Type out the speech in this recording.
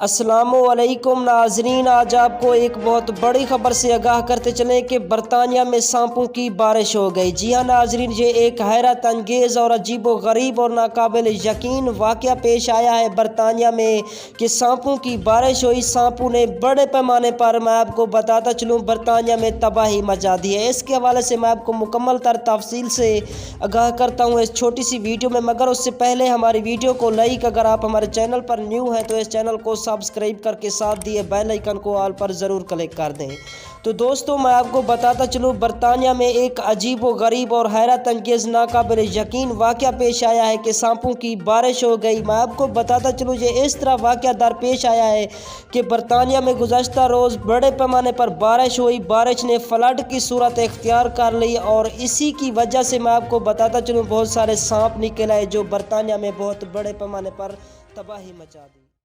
السلام علیکم ناظرین، آج آپ کو ایک بہت بڑی خبر سے آگاہ کرتے چلیں کہ برطانیہ میں سانپوں کی بارش ہو گئی۔ جی ہاں ناظرین، یہ ایک حیرت انگیز اور عجیب و غریب اور ناقابل یقین واقعہ پیش آیا ہے برطانیہ میں کہ سانپوں کی بارش ہوئی۔ سانپوں نے بڑے پیمانے پر، میں آپ کو بتاتا چلوں، برطانیہ میں تباہی مچا دی ہے۔ اس کے حوالے سے میں آپ کو مکمل تفصیل سے آگاہ کرتا ہوں اس چھوٹی سی ویڈیو میں، مگر اس سے پہلے ہماری ویڈیو کو لائک، اگر آپ ہمارے چینل پر نیو ہیں تو اس چینل کو سبسکرائب کر کے ساتھ دیے بیل آئیکن کو آل پر ضرور کلک کر دیں۔ تو دوستو، میں آپ کو بتاتا چلوں، برطانیہ میں ایک عجیب و غریب اور حیرت انگیز ناقابل یقین واقعہ پیش آیا ہے کہ سانپوں کی بارش ہو گئی۔ میں آپ کو بتاتا چلوں، یہ اس طرح واقعہ درپیش آیا ہے کہ برطانیہ میں گزشتہ روز بڑے پیمانے پر بارش ہوئی۔ بارش نے فلڈ کی صورت اختیار کر لی اور اسی کی وجہ سے میں آپ کو بتاتا چلوں بہت سارے سانپ نکل آئے جو برطانیہ میں بہت بڑے پیمانے پر تباہی مچا دی۔